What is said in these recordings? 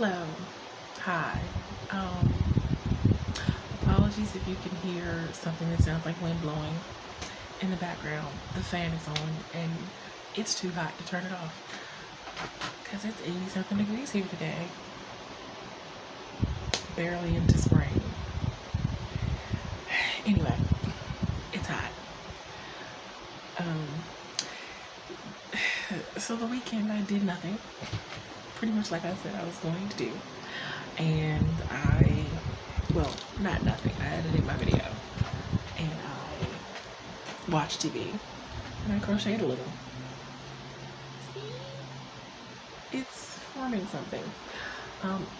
Hello. Hi. Apologies if you can hear something that sounds like wind blowing in the background. The fan is on and it's too hot to turn it off because it's 80-something degrees here today. Barely into spring. Anyway, it's hot. So the weekend I did nothing. Pretty much like I said I was going to do. And not nothing. I edited my video. And I watched TV. And I crocheted a little. See? It's forming something.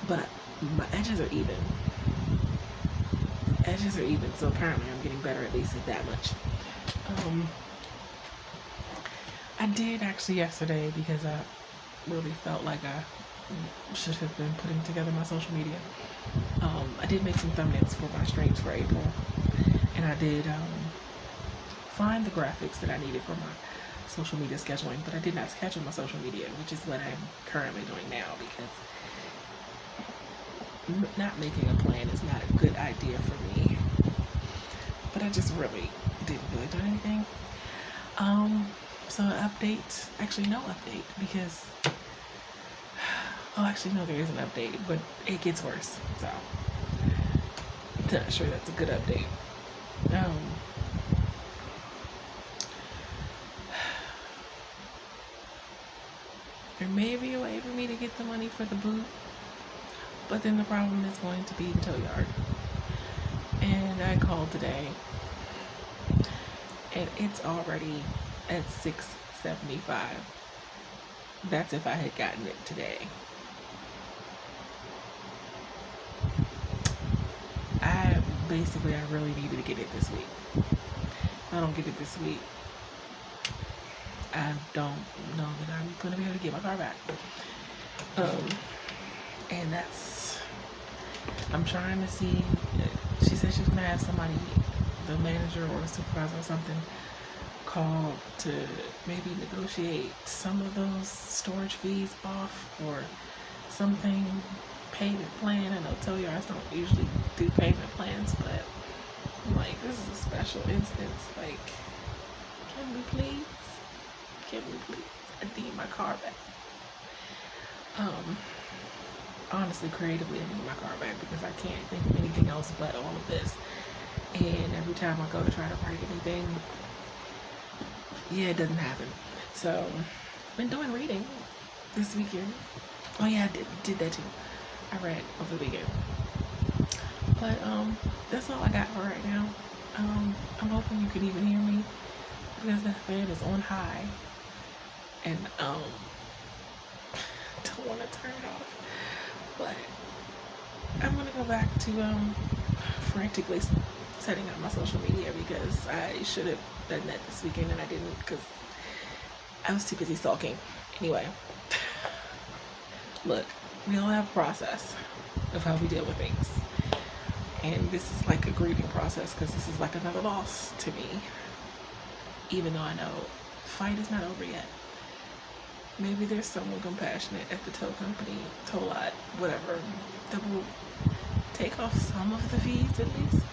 But my edges are even. So apparently I'm getting better at least at that much. I did actually yesterday because I really felt like I should have been putting together my social media. I did make some thumbnails for my streams for April, and I did find the graphics that I needed for my social media scheduling, but I did not schedule my social media, which is what I'm currently doing now, because not making a plan is not a good idea for me. But I just really didn't feel like doing anything. So update, actually no update, because actually no, there is an update, but it gets worse, so I'm not sure that's a good update. There may be a way for me to get the money for the boot, but then the problem is going to be the tow yard. And I called today, and it's already at $675. That's if I had gotten it today. I really needed to get it this week. If I don't get it this week, I don't know that I'm going to be able to get my car back. And I'm trying to see. She said she's going to have somebody, the manager or supervisor or something, call to maybe negotiate some of those storage fees off or something. Payment plan. I know tow yards don't usually do payment plans, but I'm like, this is a special instance. Like, can we please? I need my car back. Honestly, creatively, I need my car back because I can't think of anything else but all of this. And every time I go to try to write anything, it doesn't happen. So, I've been doing reading this weekend. Oh yeah, I did that too. I read over the weekend. But that's all I got for right now. I'm hoping you can even hear me because the fan is on high, and don't want to turn it off. But I'm gonna go back to frantically setting up my social media because I should have done that this weekend and I didn't because I was too busy sulking. Anyway, look, we all have a process of how we deal with things, and this is like a grieving process because this is like another loss to me, even though I know the fight is not over yet. Maybe there's someone compassionate at the tow company, tow lot, whatever, that will take off some of the fees at least,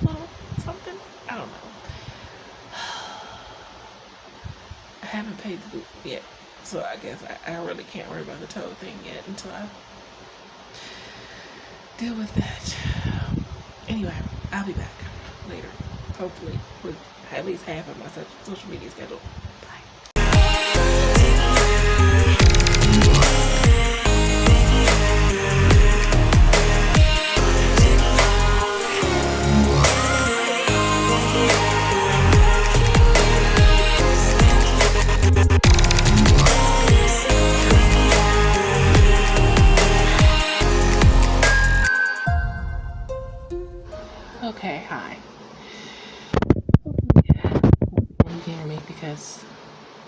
a little something, I don't know. I haven't paid the boot yet. So I guess I really can't worry about the tow thing yet until I deal with that. Anyway, I'll be back later, hopefully, with at least half of my social media schedule. Okay, hi. You can hear me because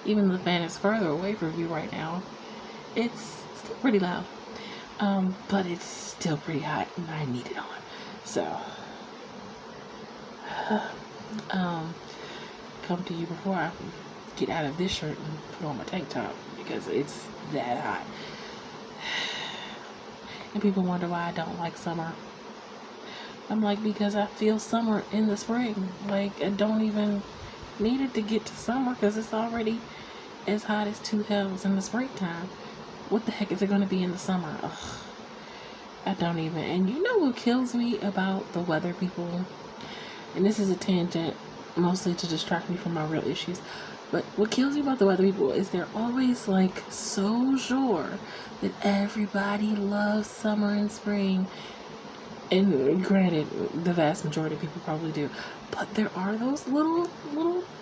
even though the fan is further away from you right now, it's still pretty loud. But it's still pretty hot and I need it on. So, come to you before I get out of this shirt and put on my tank top because it's that hot. And people wonder why I don't like summer. I'm like, because I feel summer in the spring. Like, I don't even need it to get to summer because it's already as hot as two hells in the springtime. What the heck is it going to be in the summer? Ugh, I don't even. And you know what kills me about the weather people? And this is a tangent, mostly to distract me from my real issues. But what kills me about the weather people is they're always like so sure that everybody loves summer and spring. And granted, the vast majority of people probably do. But there are those little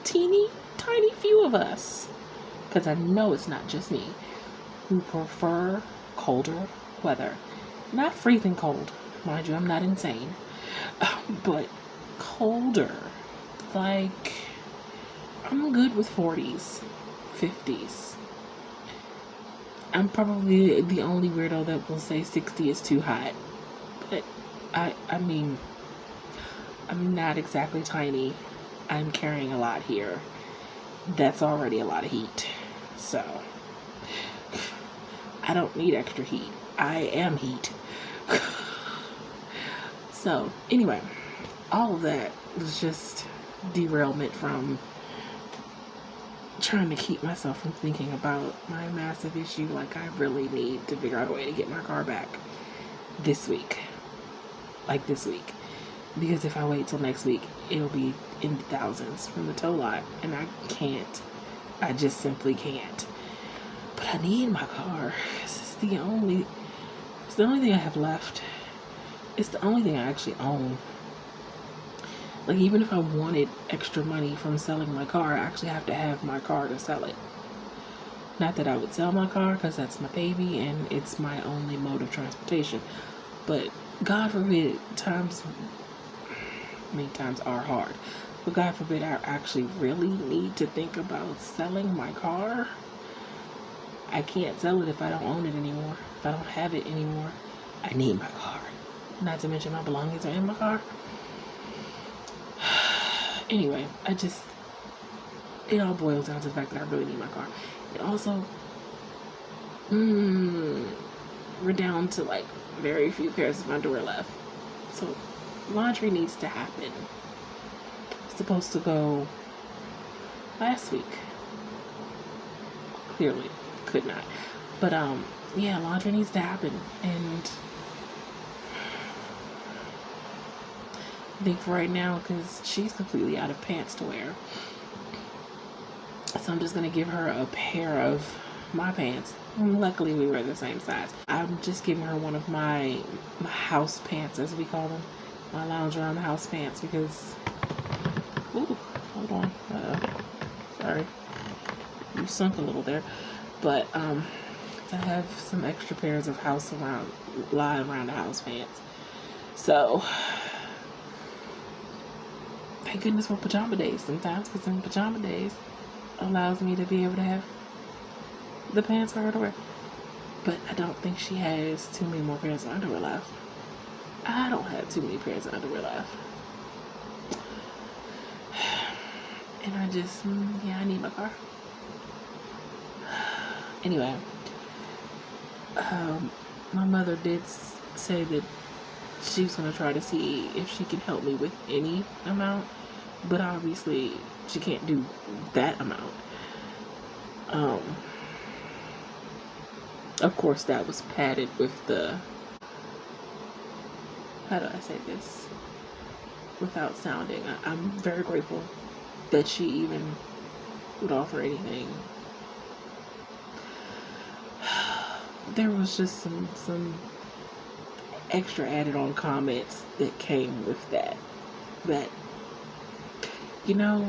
teeny tiny few of us, because I know it's not just me, who prefer colder weather. Not freezing cold, mind you, I'm not insane. But colder. Like, I'm good with 40s, 50s. I'm probably the only weirdo that will say 60 is too hot. But I mean, I'm not exactly tiny. I'm carrying a lot here. That's already a lot of heat. So, I don't need extra heat. I am heat. So, anyway, all of that was just derailment from trying to keep myself from thinking about my massive issue. Like, I really need to figure out a way to get my car back this week. Like, this week. Because if I wait till next week, it'll be in the thousands from the tow lot. And I can't. I just simply can't. But I need my car. It's the only thing I have left. It's the only thing I actually own. Like, even if I wanted extra money from selling my car, I actually have to have my car to sell it. Not that I would sell my car, because that's my baby and it's my only mode of transportation. But God forbid, times are hard. But God forbid I actually really need to think about selling my car. I can't sell it if I don't own it anymore. If I don't have it anymore, I need my car. Not to mention my belongings are in my car. Anyway, it all boils down to the fact that I really need my car. It also, we're down to like very few pairs of underwear left. So laundry needs to happen. It's supposed to go last week. Clearly could not. But yeah, laundry needs to happen. And I think for right now, because she's completely out of pants to wear, so I'm just going to give her a pair of my pants. Luckily, we wear the same size. I'm just giving her one of my house pants, as we call them. My lounge around the house pants, because... Ooh, hold on. Sorry. You sunk a little there. But, I have some extra pairs of lying around the house pants. So... Thank goodness for pajama days sometimes, because in pajama days allows me to be able to have the pants for her to wear. But I don't think she has too many more pairs of underwear left. I don't have too many pairs of underwear left. And I just, I need my car. Anyway, my mother did say that she was going to try to see if she can help me with any amount, but obviously she can't do that amount. Of course, that was padded with the, how do I say this without sounding, I'm very grateful that she even would offer anything. There was just some extra added on comments that came with that, you know,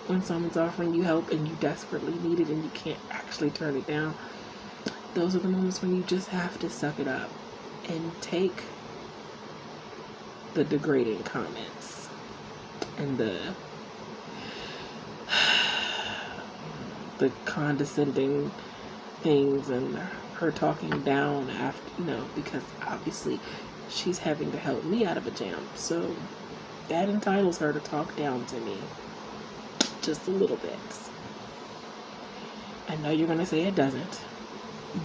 when someone's offering you help and you desperately need it and you can't actually turn it down, those are the moments when you just have to suck it up and take the degrading comments and the condescending things and her talking down after, because obviously she's having to help me out of a jam. So that entitles her to talk down to me just a little bit. I know you're going to say it doesn't,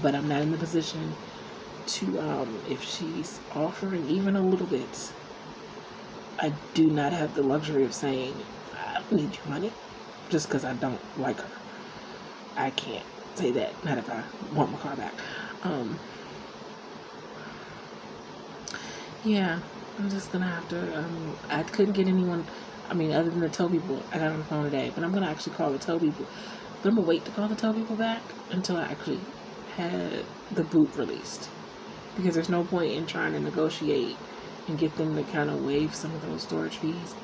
but I'm not in the position to, if she's offering even a little bit, I do not have the luxury of saying, I don't need your money, just because I don't like her. I can't say that, not if I want my car back. Yeah, I'm just gonna have to, I couldn't get anyone, other than the tow people I got on the phone today, but I'm gonna actually call the tow people. But I'm gonna wait to call the tow people back until I actually had the boot released. Because there's no point in trying to negotiate and get them to kind of waive some of those storage fees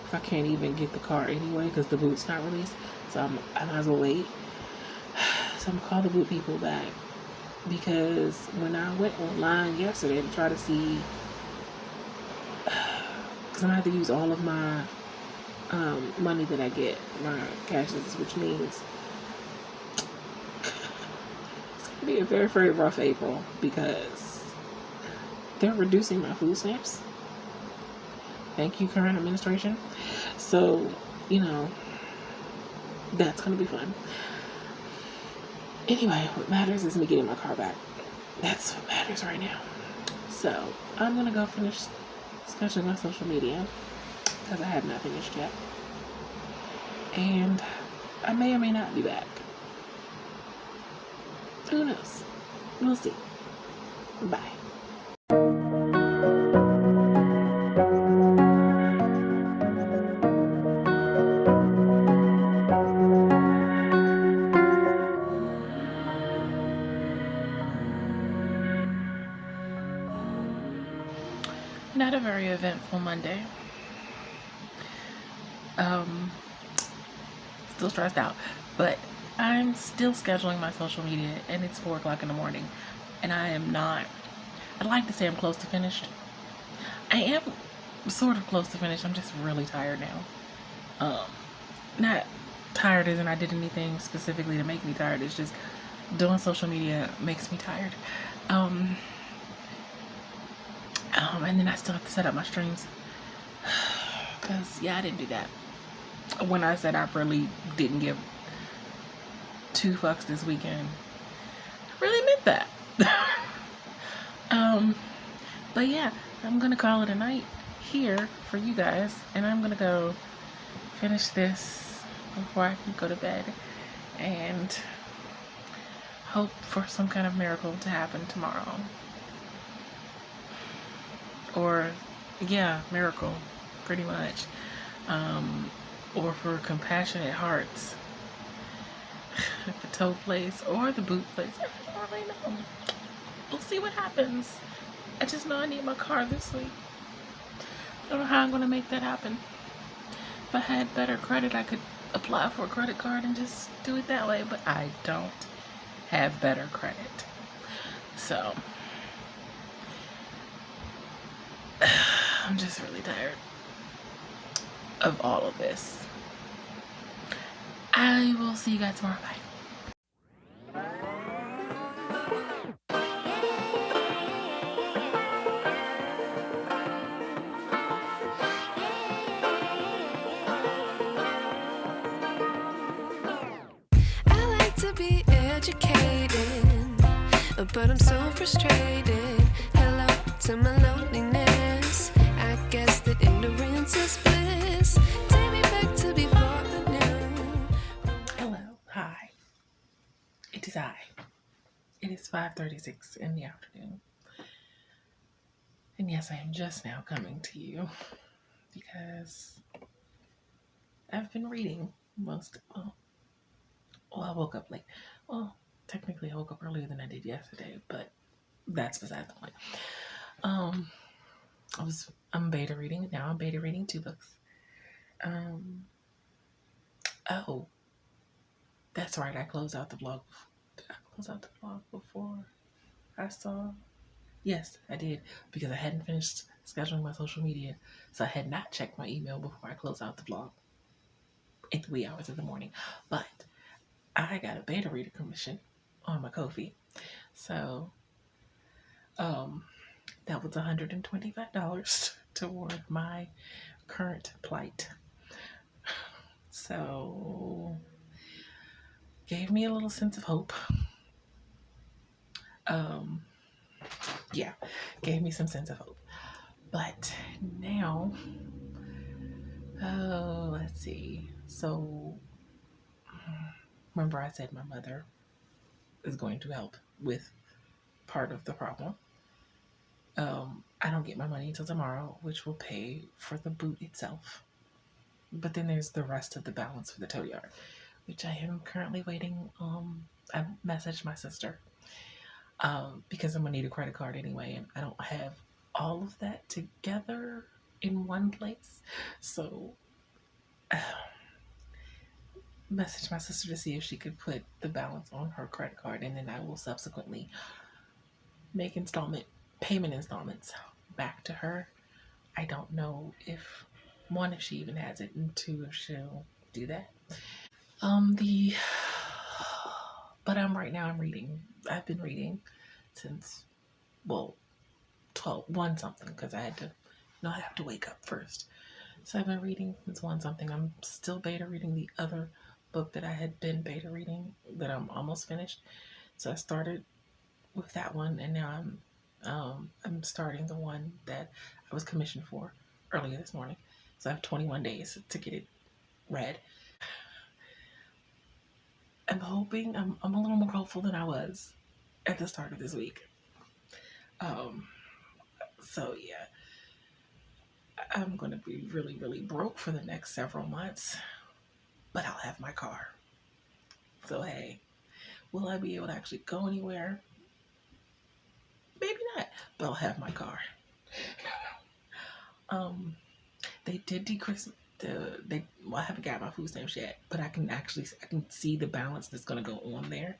if I can't even get the car anyway because the boot's not released. So I might as well wait. So I'm gonna call the boot people back, because when I went online yesterday to try to see, because I'm gonna have to use all of my money that I get, my cashes, which means it's gonna be a very, very rough April because they're reducing my food stamps. Thank you, current administration. So, that's gonna be fun. Anyway, what matters is me getting my car back. That's what matters right now. So, I'm gonna go finish sketching my social media, because I have not finished yet. And I may or may not be back. Who knows? We'll see. Bye. Not a very eventful Monday. Still stressed out, but I'm still scheduling my social media, and it's 4 o'clock in the morning, and I am not, I'd like to say I'm close to finished. I am sort of close to finished. I'm just really tired now. Not tired as in I did anything specifically to make me tired. It's just doing social media makes me tired. And then I still have to set up my streams, because I didn't do that. When I said I really didn't give 2 fucks this weekend, I really meant that. But yeah, I'm gonna call it a night here for you guys, and I'm gonna go finish this before I can go to bed and hope for some kind of miracle to happen tomorrow. Or, yeah, miracle, pretty much. Or for compassionate hearts at the tow place or the boot place. I don't really know. We'll see what happens. I just know I need my car this week. I don't know how I'm going to make that happen. If I had better credit, I could apply for a credit card and just do it that way, but I don't have better credit. So, I'm just really tired of all of this. I will see you guys tomorrow. Bye. I like to be educated, but I'm so frustrated. Hello to my loneliness. I guess that ignorance is bliss. Take me back to before I knew. Hello, hi. It is I. It is 5:36 in the afternoon. And yes, I am just now coming to you because I've been reading I woke up late. Well, technically I woke up earlier than I did yesterday, but that's beside the point. I'm beta reading now. I'm beta reading 2 books. Oh, that's right. I closed out the vlog. Did I close out the vlog before I saw? Yes, I did, because I hadn't finished scheduling my social media, so I had not checked my email before I closed out the vlog in the wee hours of the morning. But I got a beta reader commission on my Ko-fi, so that was $125 toward my current plight. So gave me a little sense of hope. yeah, gave me some sense of hope. But now, oh, let's see. So, remember I said my mother is going to help with part of the problem. I don't get my money until tomorrow, which will pay for the boot itself. But then there's the rest of the balance for the tow yard, which I am currently waiting. I messaged my sister because I'm gonna need a credit card anyway, and I don't have all of that together in one place. So, message my sister to see if she could put the balance on her credit card, and then I will subsequently make payment installments back to her. I don't know if one, if she even has it, and two, if she'll do that. But I'm reading. I've been reading since, 1 something, because I have to wake up first. So I've been reading since 1 something. I'm still beta reading the other book that I had been beta reading that I'm almost finished. So I started with that one, and now I'm starting the one that I was commissioned for earlier this morning. So I have 21 days to get it read. I'm hoping, I'm a little more hopeful than I was at the start of this week. So yeah, I'm going to be really, really broke for the next several months, but I'll have my car. So hey, will I be able to actually go anywhere? Maybe not, but I'll have my car. They did decrease I haven't got my food stamps yet, but I can see the balance that's going to go on there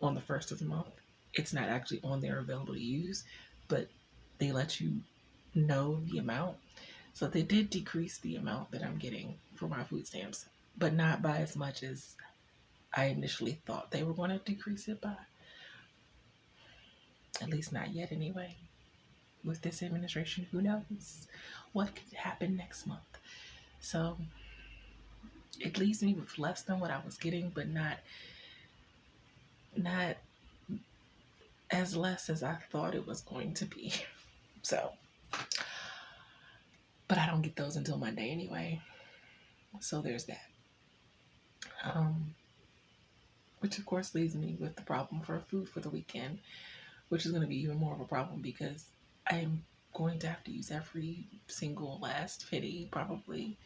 on the first of the month. It's not actually on there available to use, but they let you know the amount. So they did decrease the amount that I'm getting for my food stamps, but not by as much as I initially thought they were going to decrease it by. At least not yet anyway. With this administration, who knows what could happen next month. So it leaves me with less than what I was getting, but not as less as I thought it was going to be. So, but I don't get those until Monday anyway. So there's that. Which of course leaves me with the problem for food for the weekend, which is going to be even more of a problem because I'm going to have to use every single last penny probably,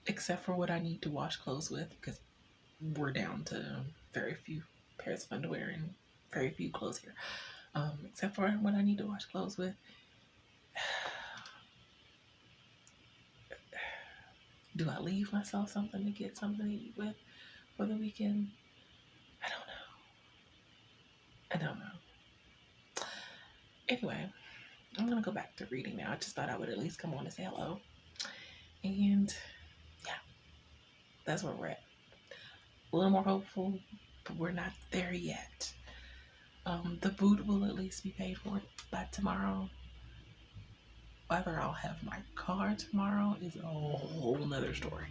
except for what I need to wash clothes with, because we're down to very few pairs of underwear and very few clothes here. Except for what I need to wash clothes with. Do I leave myself something to get something to eat with for the weekend? I don't know. Anyway, I'm going to go back to reading now. I just thought I would at least come on and say hello. And yeah, that's where we're at. A little more hopeful, but we're not there yet. The boot will at least be paid for by tomorrow. Whether I'll have my car tomorrow is a whole nother story.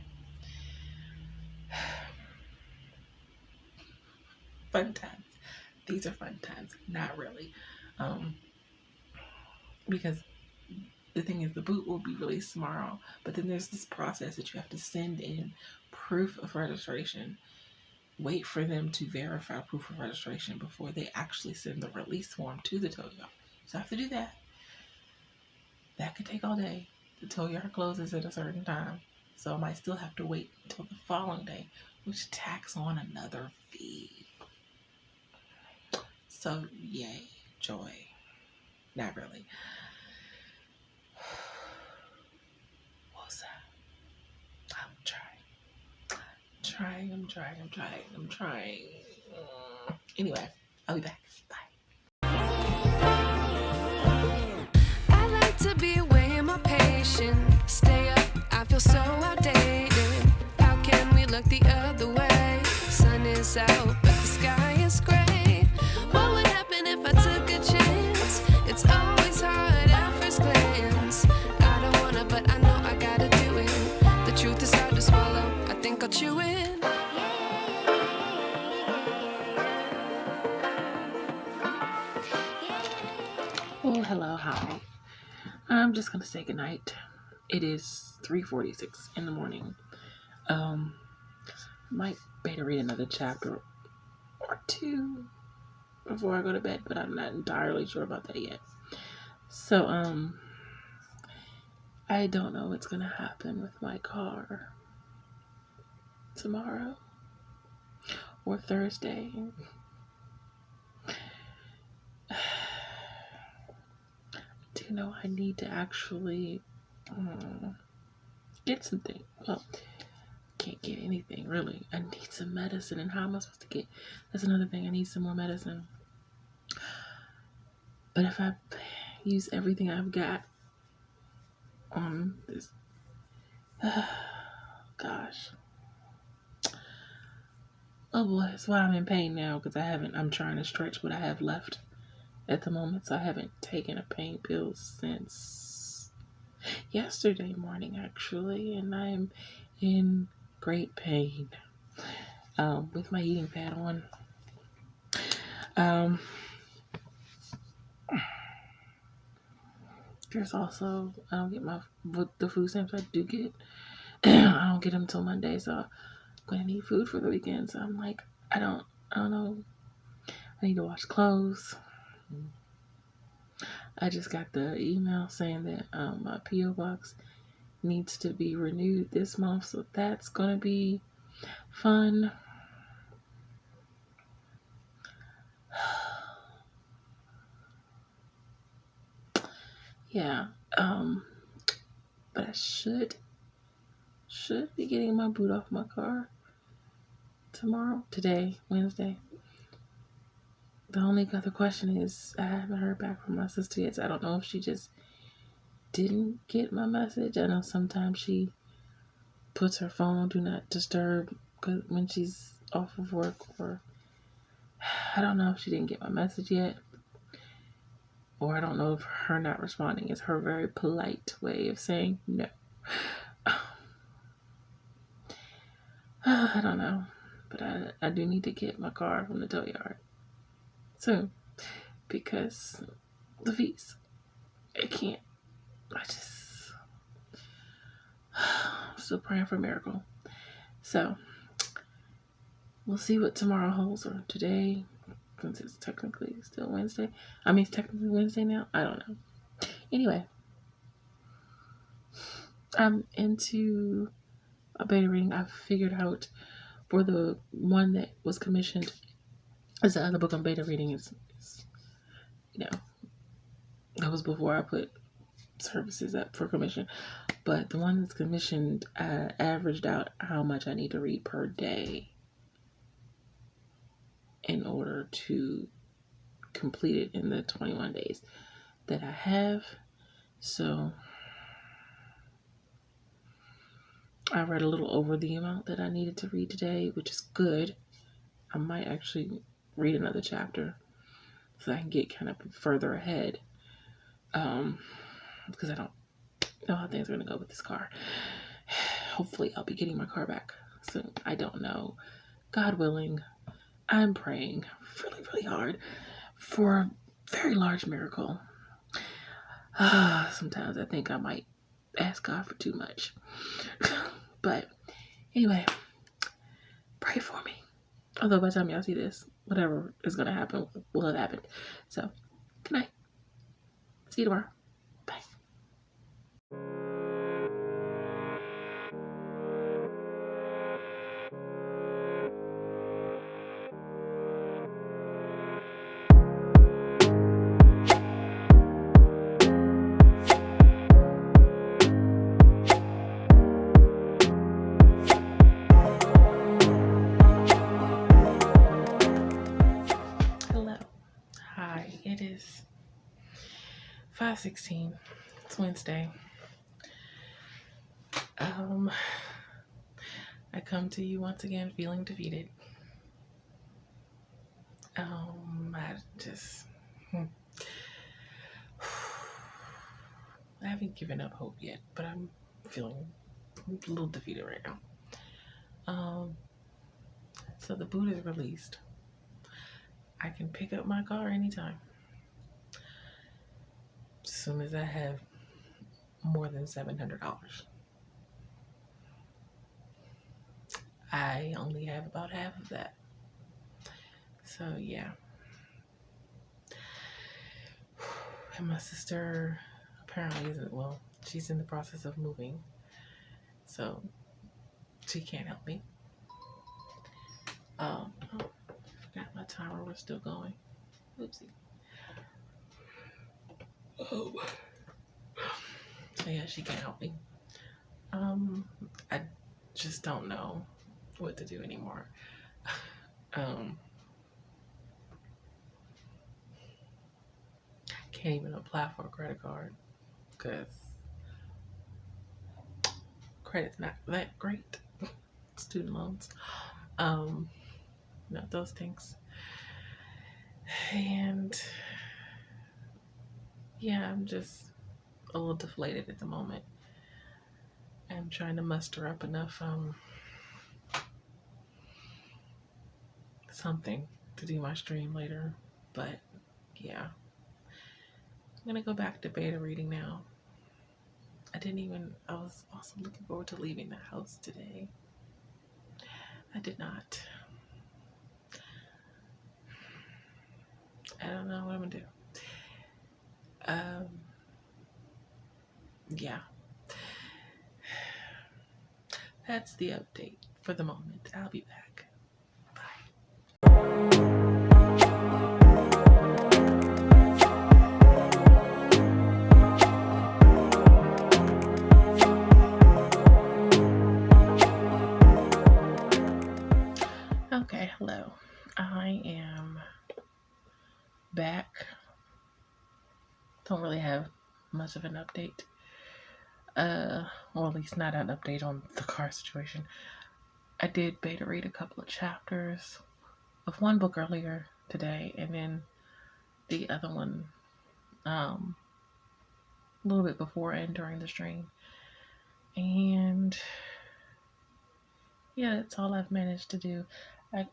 Fun times. These are fun times. Not really. Because the thing is, the boot will be released tomorrow, but then there's this process that you have to send in proof of registration, wait for them to verify proof of registration before they actually send the release form to the tow yard. So I have to do that. That could take all day. The tow yard closes at a certain time, so I might still have to wait until the following day, which tacks on another fee. So yay, joy. Not really. What's that? I'm trying. Anyway, I'll be back. Bye. I like to be away in my patience. Stay up, I feel so outdated. How can we look the other way? Sun is out, but the sky is gray. What would happen if I took a chance? It's always hard at first glance. I don't wanna, but I know I gotta do it. The truth is hard to swallow, I think I'll chew it. Hi. I'm just gonna say goodnight. It is 3:46 in the morning. Might better read another chapter or two before I go to bed, but I'm not entirely sure about that yet. So, I don't know what's gonna happen with my car tomorrow or Thursday. I do know I need to actually get something. Well, can't get anything really. I need some medicine, and how am I supposed to get? That's another thing. I need some more medicine. But if I use everything I've got on this, gosh, oh boy, that's why I'm in pain now, because I'm trying to stretch what I have left at the moment, so I haven't taken a pain pill since yesterday morning actually, and I'm in great pain with my heating pad on. There's also, I don't get the food stamps I do get. I don't get them till Monday, so I'm gonna need food for the weekend. So I'm like, I don't know. I need to wash clothes. I just got the email saying that my P.O. box needs to be renewed this month, so that's gonna be fun. Yeah, but I should be getting my boot off my car today, Wednesday. The only other question is, I haven't heard back from my sister yet, so I don't know if she just didn't get my message. I know sometimes she puts her phone on do not disturb when she's off of work, or I don't know if she didn't get my message yet, or I don't know if her not responding is her very polite way of saying no. I don't know, but I do need to get my car from the tow yard soon, because the fees, I'm still praying for a miracle. So we'll see what tomorrow holds, or today, since it's technically still Wednesday. I mean, it's technically Wednesday now. I don't know. Anyway, I'm into a beta reading. I've figured out for the one that was commissioned, as the other book I'm beta reading is that was before I put services up for commission. But the one that's commissioned, I averaged out how much I need to read per day in order to complete it in the 21 days that I have. So I read a little over the amount that I needed to read today, which is good. I might actually read another chapter so I can get kind of further ahead, because I don't know how things are going to go with this car. Hopefully I'll be getting my car back soon. I don't know. God willing, I'm praying really, really hard for a very large miracle. Sometimes I think I might ask God for too much. But anyway, pray for me. Although by the time y'all see this, whatever is going to happen will have happened. So, good night. See you tomorrow. Bye. It is 5:16. It's Wednesday. I come to you once again feeling defeated. I haven't given up hope yet, but I'm feeling a little defeated right now. So the boot is released. I can pick up my car anytime. soon as I have more than $700. I only have about half of that. So yeah. And my sister apparently isn't, well, she's in the process of moving. So she can't help me. Oh, I forgot my timer was still going. Oopsie. Oh. So yeah, she can't help me. I just don't know what to do anymore. Can't even apply for a credit card because credit's not that great. Student loans, those things. And yeah, I'm just a little deflated at the moment. I'm trying to muster up enough something to do my stream later, but yeah, I'm gonna go back to beta reading now. I was also looking forward to leaving the house today. I did not. I don't know what I'm gonna do. Yeah. That's the update for the moment. I'll be back. Bye. Okay, hello. I am back. Don't really have much of an update. Or at least not an update on the car situation. I did beta read a couple of chapters of one book earlier today, and then the other one a little bit before and during the stream. And yeah, that's all I've managed to do. I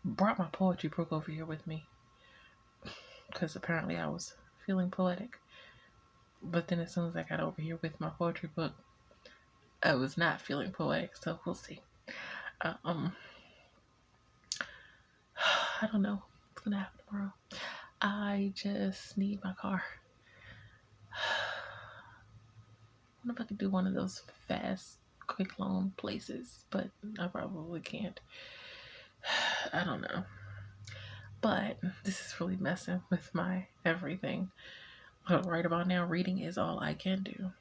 brought my poetry book over here with me because apparently I was feeling poetic. But then as soon as I got over here with my poetry book, I was not feeling poetic, so we'll see. I don't know what's gonna happen tomorrow. I just need my car. I wonder if I could do one of those fast, quick loan places, but I probably can't. I don't know. But this is really messing with my everything. But right about now, reading is all I can do.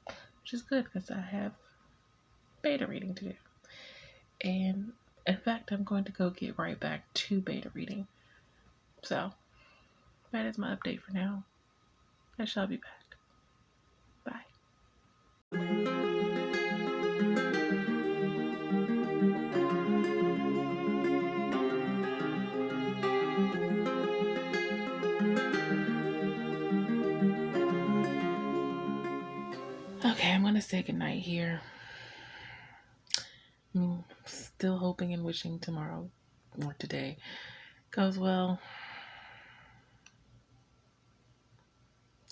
Which is good because I have beta reading to do. And in fact, I'm going to go get right back to beta reading. So, that is my update for now. I shall be back. Bye. Okay, I'm going to say goodnight here. I'm still hoping and wishing tomorrow or today goes well.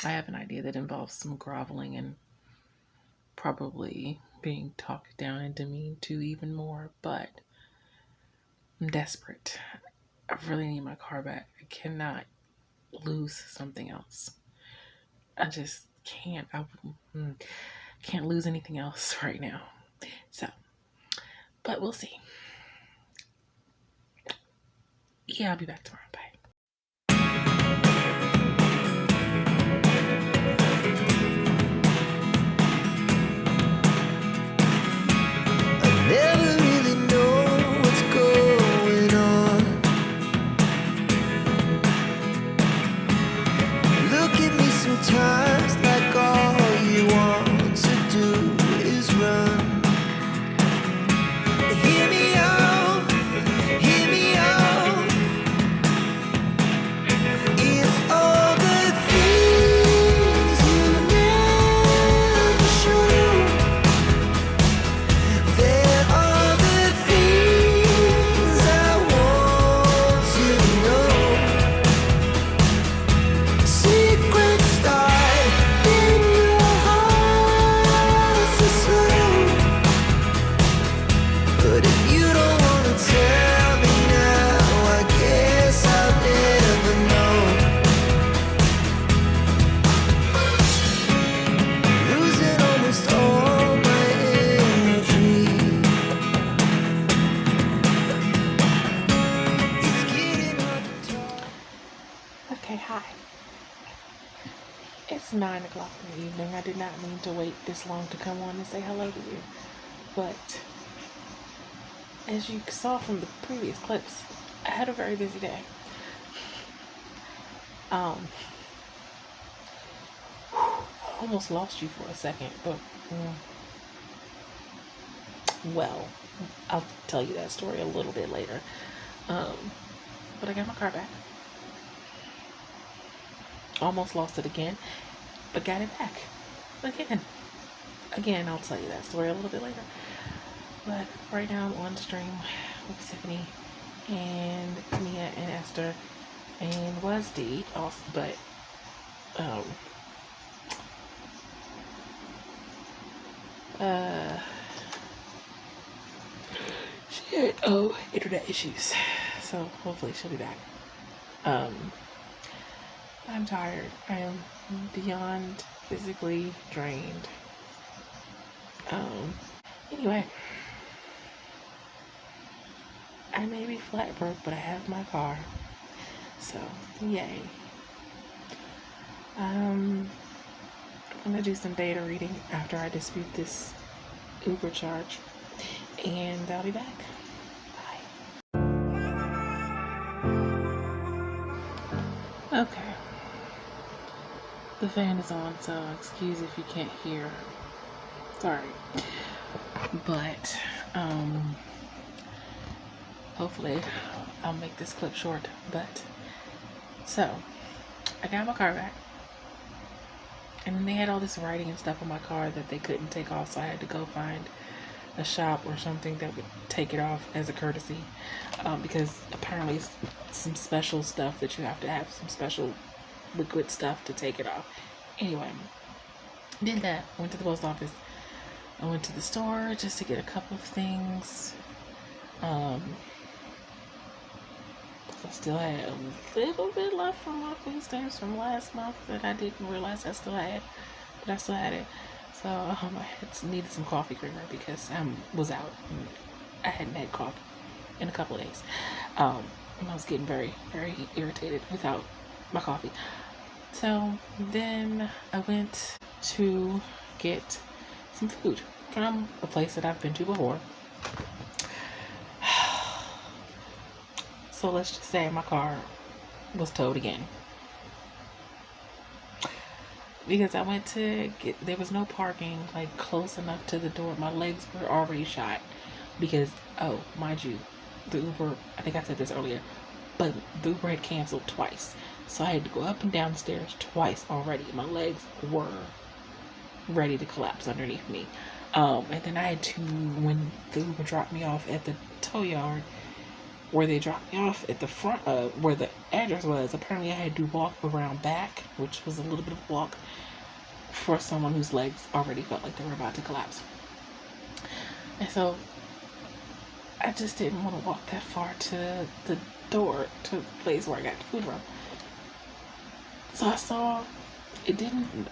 I have an idea that involves some groveling and probably being talked down and demeaned to even more, but I'm desperate. I really need my car back. I cannot lose something else. I just can't. I can't lose anything else right now. So, but we'll see. Yeah, I'll be back tomorrow. Bye. Never really know what's going on. Look at me sometimes like all you want to do is run. Hear me out, It's 9 o'clock in the evening. I did not mean to wait this long to come on and say hello to you. But as you saw from the previous clips, I had a very busy day. I almost lost you for a second, but well, I'll tell you that story a little bit later. But I got my car back. Almost lost it again, but got it back again. I'll tell you that story a little bit later. But right now I'm on stream with Tiffany and Mia and Esther and was Dee off, but she had internet issues, so hopefully she'll be back. I'm tired. I am beyond physically drained. Anyway, I may be flat broke, but I have my car, so yay. I'm gonna do some data reading after I dispute this Uber charge, and I'll be back. Bye. Okay. The fan is on, so excuse if you can't hear. Sorry. But, hopefully I'll make this clip short. But, so, I got my car back. And then they had all this writing and stuff on my car that they couldn't take off, so I had to go find a shop or something that would take it off as a courtesy. Because apparently some special stuff that you have to have, some special liquid stuff to take it off. Anyway, did that, went to the post office. I went to the store just to get a couple of things. I still had a little bit left from my food stamps from last month that I didn't realize I still had, but I still had it. So I needed some coffee creamer because I was out and I hadn't had coffee in a couple of days. And I was getting very, very irritated without my coffee. So then I went to get some food from a place that I've been to before. So let's just say my car was towed again. Because I went to get, there was no parking like close enough to the door. My legs were already shot because, oh, mind you, the Uber, I think I said this earlier, but the Uber had canceled twice. So I had to go up and down the stairs twice already. My legs were ready to collapse underneath me. And then I had to, when the Uber dropped me off at the tow yard, where they dropped me off at the front of where the address was, apparently I had to walk around back, which was a little bit of a walk for someone whose legs already felt like they were about to collapse. And so I just didn't want to walk that far to the door, to the place where I got the food from. So I saw,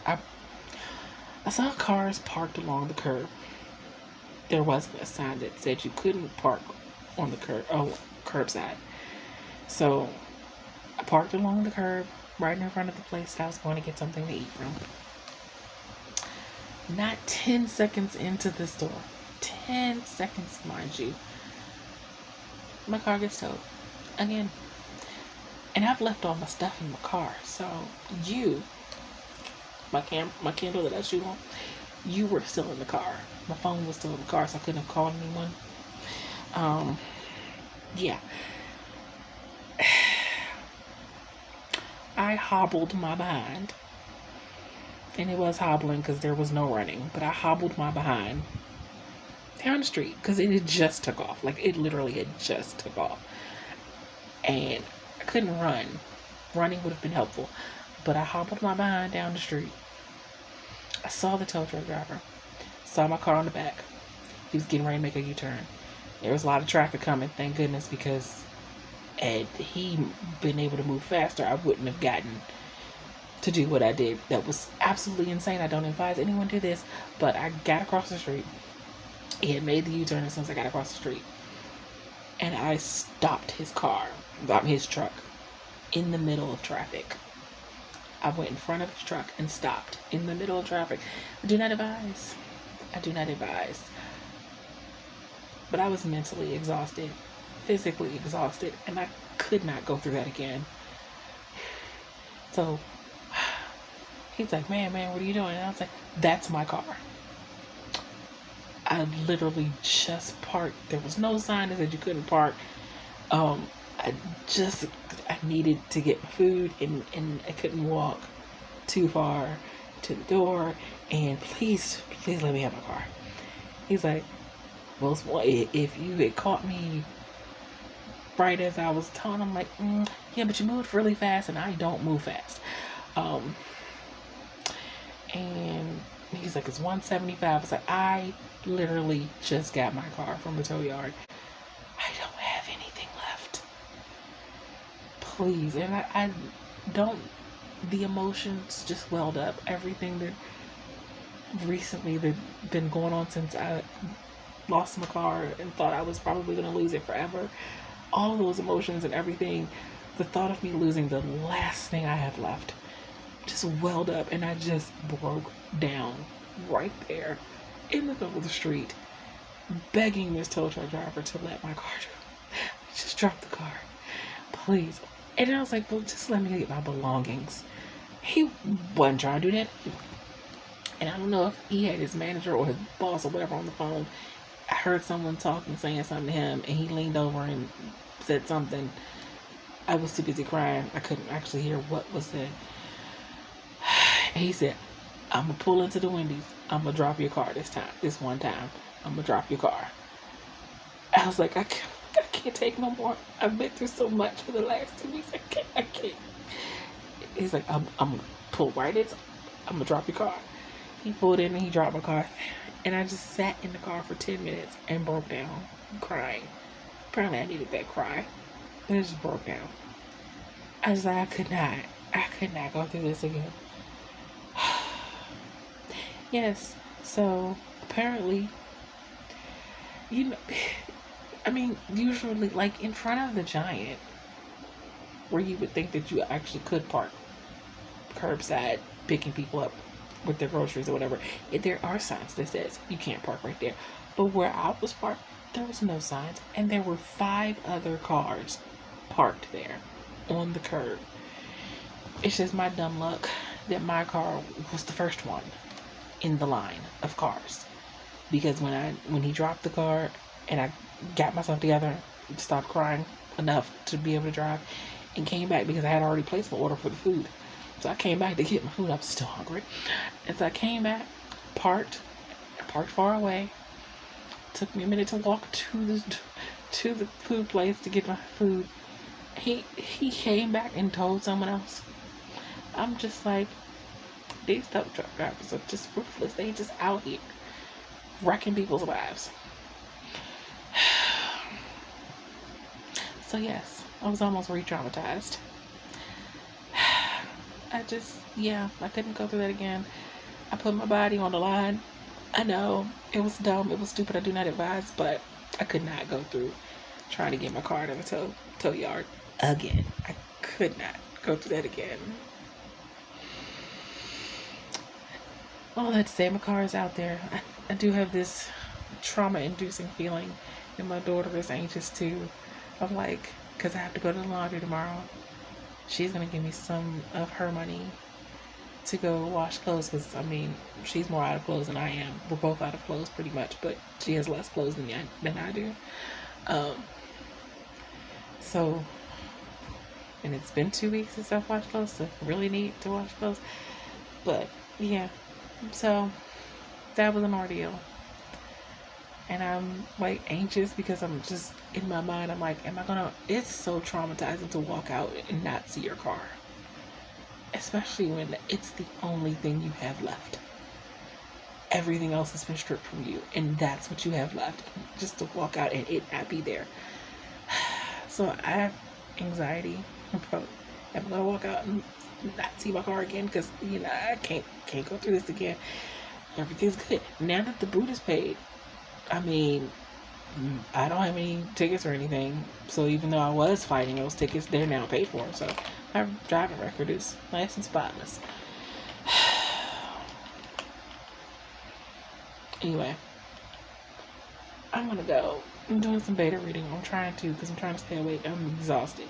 I saw cars parked along the curb. There wasn't a sign that said you couldn't park on the curbside. So I parked along the curb right in front of the place that I was going to get something to eat from. Not 10 seconds into the store, 10 seconds, mind you, my car gets towed again. And I've left all my stuff in my car. So my Kindle that I shoot on, you were still in the car. My phone was still in the car, so I couldn't have called anyone. Yeah. I hobbled my behind. And it was hobbling because there was no running. But I hobbled my behind down the street because it had just took off. Like, it literally had just took off. And I couldn't run. Running would have been helpful. But I hobbled my behind down the street. I saw the tow truck driver. Saw my car on the back. He was getting ready to make a U-turn. There was a lot of traffic coming, thank goodness, because had he been able to move faster, I wouldn't have gotten to do what I did. That was absolutely insane. I don't advise anyone do this, but I got across the street. He had made the U-turn as soon as I got across the street. And I stopped his truck, in the middle of traffic. I went in front of his truck and stopped in the middle of traffic. I do not advise. I do not advise. But I was mentally exhausted, physically exhausted, and I could not go through that again. So he's like, man, what are you doing? And I was like, that's my car. I literally just parked. There was no sign that said you couldn't park. I needed to get my food, and I couldn't walk too far to the door, and please let me have my car. He's like, well, if you had caught me right as I was telling him, like, yeah, but you moved really fast, and I don't move fast. And he's like, it's 175. It's like, I literally just got my car from the tow yard. I don't have anything left. Please. And I don't, the emotions just welled up. Everything that recently that's been going on since I lost my car and thought I was probably going to lose it forever. All of those emotions and everything, the thought of me losing the last thing I have left just welled up, and I just broke down right there in the middle of the street, begging this tow truck driver to let my car go. Just drop the car, please. And I was like, well, just let me get my belongings. He wasn't trying to do that. And I don't know if he had his manager or his boss or whatever on the phone. I heard someone talking, saying something to him, and he leaned over and said something. I was too busy crying. I couldn't actually hear what was said. And he said, I'm going to pull into the Wendy's. I'm going to drop your car this one time. I'm going to drop your car. I was like, I can't take no more. I've been through so much for the last 2 weeks. I can't. He's like, I'm going to pull right in. I'm going to drop your car. He pulled in and he dropped my car. And I just sat in the car for 10 minutes and broke down, crying. Apparently I needed that cry. And it just broke down. I was like, I could not go through this again. Yes, so apparently, usually, like, in front of the Giant, where you would think that you actually could park curbside, picking people up with their groceries or whatever, there are signs that says you can't park right there. But where I was parked, there was no signs, and there were 5 other cars parked there on the curb. It's just my dumb luck that my car was the first one in the line of cars, because when he dropped the car and I got myself together, stopped crying enough to be able to drive, and came back because I had already placed my order for the food. So I came back to get my food. I was still hungry, and so I came back, parked far away. Took me a minute to walk to the food place to get my food. He came back and told someone else. I'm just like, these tow truck drivers are just ruthless. They just out here wrecking people's lives. So yes, I was almost re-traumatized. I couldn't go through that again. I put my body on the line. I know, it was dumb, it was stupid, I do not advise, but I could not go through trying to get my car to the tow yard again. I could not go through that again. All that to say, my car is out there. I do have this trauma-inducing feeling, and my daughter is anxious too. I'm like, because I have to go to the laundry tomorrow. She's going to give me some of her money to go wash clothes, because, she's more out of clothes than I am. We're both out of clothes pretty much, but she has less clothes than I do. So, and it's been 2 weeks since I've washed clothes, so I really need to wash clothes. But, yeah. So, that was an ordeal. And I'm, like, anxious because I'm just, in my mind, I'm like, it's so traumatizing to walk out and not see your car. Especially when it's the only thing you have left. Everything else has been stripped from you, and that's what you have left. Just to walk out and it not be there. So I have anxiety about, am I going to walk out and not see my car again? Because, I can't go through this again. Everything's good. Now that the boot is paid, I don't have any tickets or anything. So even though I was fighting those tickets, they're now paid for. So my driving record is nice and spotless. Anyway, I'm gonna go. I'm doing some beta reading. I'm trying to, because I'm trying to stay awake. I'm exhausted.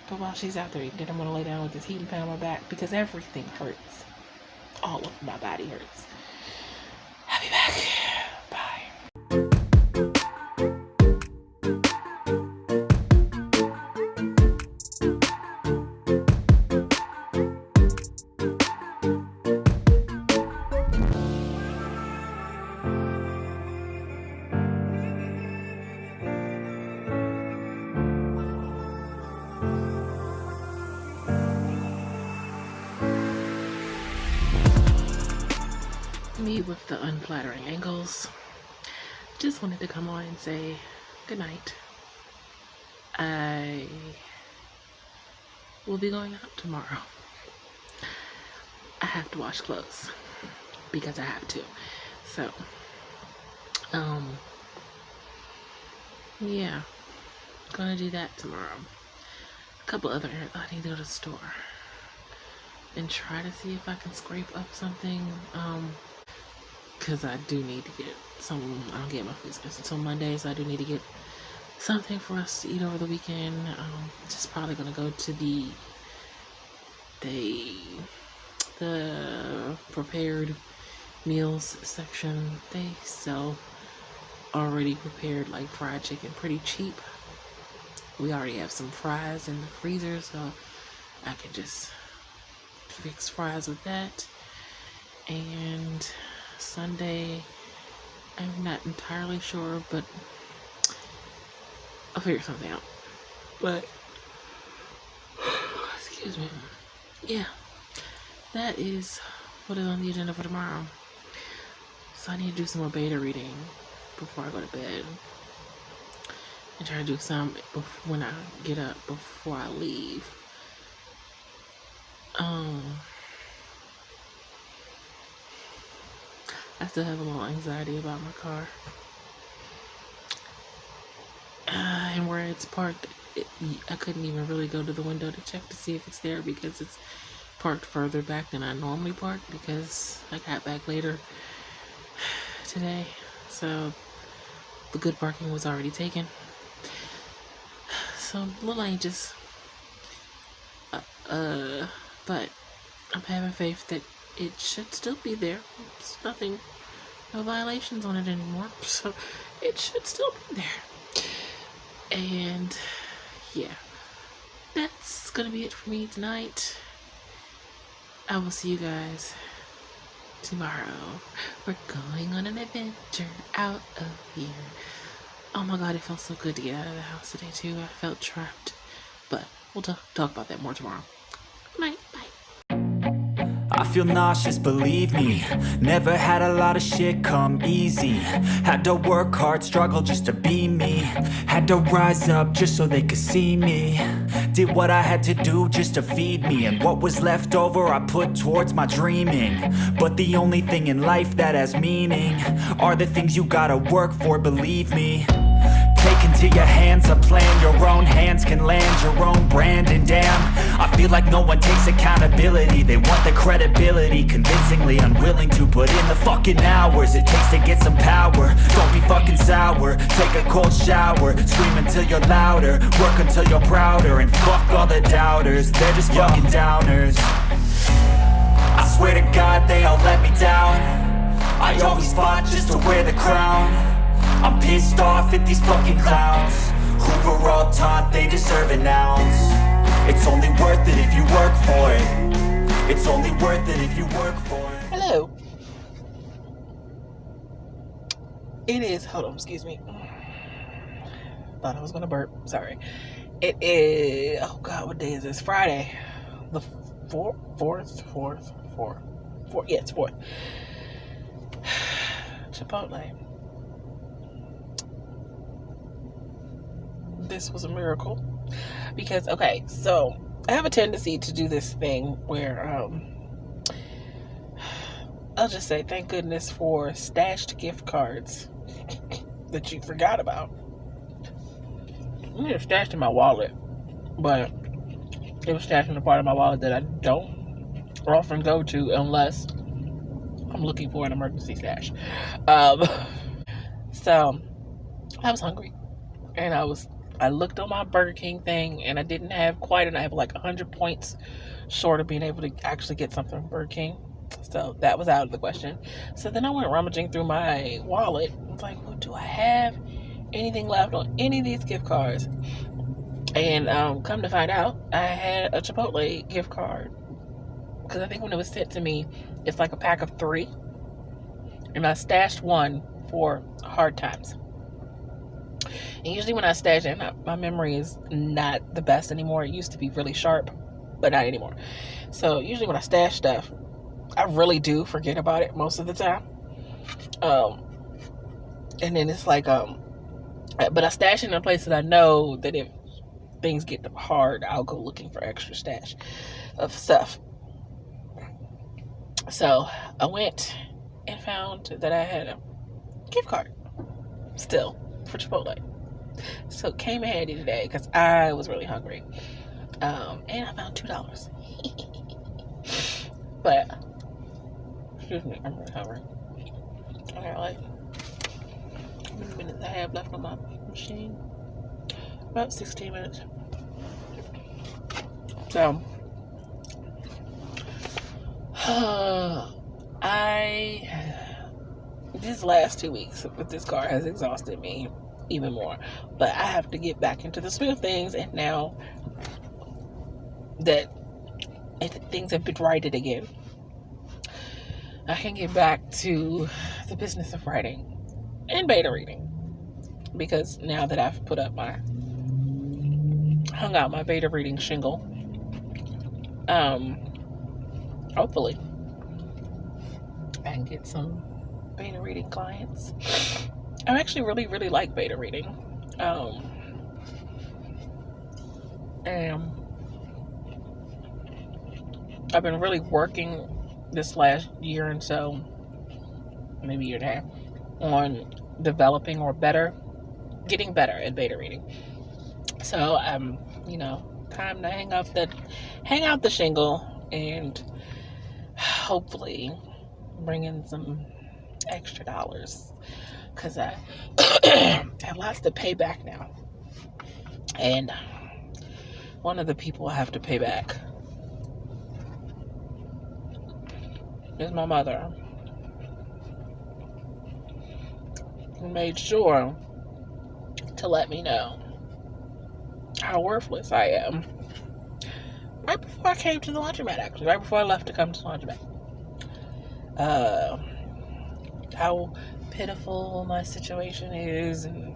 But while she's out there, then I'm gonna lay down with this heating pad on my back because everything hurts. All of my body hurts. I'll be back. Bye. Me with the unflattering angles. Just wanted to come on and say good night. I will be going out tomorrow. I have to wash clothes because I have to. So, yeah, gonna do that tomorrow. A couple other errands. I need to go to the store and try to see if I can scrape up something. Because I do need to get some. I don't get my food stamps until Monday, so I do need to get something for us to eat over the weekend. Just probably gonna go to the prepared meals section. They sell already prepared like fried chicken pretty cheap. We already have some fries in the freezer, so I can just fix fries with that. And Sunday, I'm not entirely sure, but I'll figure something out. But excuse me. Yeah, that is what is on the agenda for tomorrow. So I need to do some more beta reading before I go to bed, and try to do some when I get up before I leave. I still have a little anxiety about my car. And where it's parked, I couldn't even really go to the window to check to see if it's there because it's parked further back than I normally park because I got back later today. So the good parking was already taken. So I'm a little anxious. But I'm having faith that it should still be there. It's nothing, no violations on it anymore, so it should still be there. And yeah, that's gonna be it for me tonight. I will see you guys tomorrow. We're going on an adventure out of here. Oh my god, it felt so good to get out of the house today too. I felt trapped, but we'll talk about that more tomorrow. Good night. Bye. I feel nauseous, believe me. Never had a lot of shit come easy. Had to work hard, struggle just to be me. Had to rise up just so they could see me. Did what I had to do just to feed me. And what was left over I put towards my dreaming. But the only thing in life that has meaning are the things you gotta work for, believe me. Take into your hands a plan, your own hands can land your own brand. And damn, I feel like no one takes accountability. They want the credibility, convincingly unwilling to put in the fucking hours it takes to get some power. Don't be fucking sour, take a cold shower, scream until you're louder, work until you're prouder. And fuck all the doubters, they're just fucking downers. I swear to God they all let me down. I always fought just to wear the crown. I'm pissed off at these fucking clowns who were all taught they deserve an ounce. It's only worth it if you work for it. It's only worth it if you work for it. Hello. It is, hold on, excuse me. Thought I was gonna burp, sorry. It is, oh god, what day is this? Friday. The fourth, yeah, it's 4th. Chipotle. This was a miracle because, okay, so I have a tendency to do this thing where I'll just say thank goodness for stashed gift cards that you forgot about. It was stashed in my wallet, but it was stashed in a part of my wallet that I don't often go to unless I'm looking for an emergency stash. So I was hungry, and I looked on my Burger King thing, and I didn't have quite enough. I have like 100 points short of being able to actually get something from Burger King. So that was out of the question. So then I went rummaging through my wallet. I was like, well, do I have anything left on any of these gift cards? And come to find out, I had a Chipotle gift card. Because I think when it was sent to me, it's like a pack of 3. And I stashed one for hard times. And usually when I stash it, my memory is not the best anymore. It used to be really sharp, but not anymore. So usually when I stash stuff, I really do forget about it most of the time. And then it's like, but I stash it in a place that I know that if things get hard, I'll go looking for extra stash of stuff. So I went and found that I had a gift card still for Chipotle. So it came in handy today because I was really hungry. And I found $2. But excuse me, I'm really hungry. I got like how many minutes I have left on my machine? About 16 minutes. So these last 2 weeks with this car has exhausted me even more. But I have to get back into the swing of things, and now that things have been righted again, I can get back to the business of writing and beta reading. Because now that I've hung out my beta reading shingle, hopefully I can get some beta reading clients. I actually really, really like beta reading. And I've been really working this last year and so, maybe year and a half, on developing or getting better at beta reading. So time to hang out the shingle and hopefully bring in some extra dollars, because I have lots to pay back now, and one of the people I have to pay back is my mother, who made sure to let me know how worthless I am right before I came to the laundromat, actually, right before I left to come to the laundromat. How pitiful my situation is, and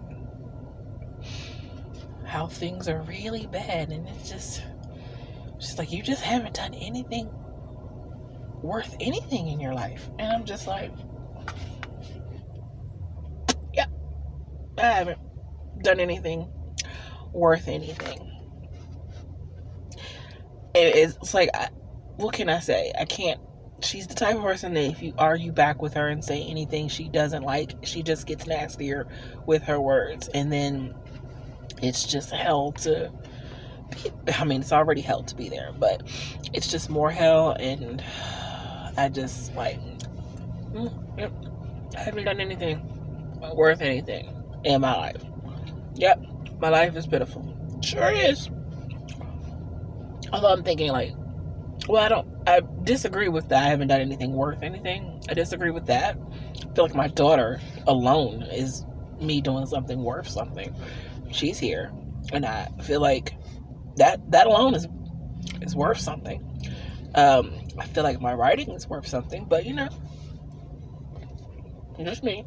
how things are really bad, and it's just like, you just haven't done anything worth anything in your life. And I'm just like, yeah, I haven't done anything worth anything. It's like, what can I say? I can't. She's the type of person that if you argue back with her and say anything she doesn't like, she just gets nastier with her words. And then it's just hell to be, it's already hell to be there, but it's just more hell. And I just like, yep, I haven't done anything worth anything in my life. Yep, my life is pitiful. Sure is. Although I'm thinking like, well, I disagree with that. I haven't done anything worth anything. I disagree with that. I feel like my daughter alone is me doing something worth something. She's here, and I feel like that alone is worth something. I feel like my writing is worth something, but just me.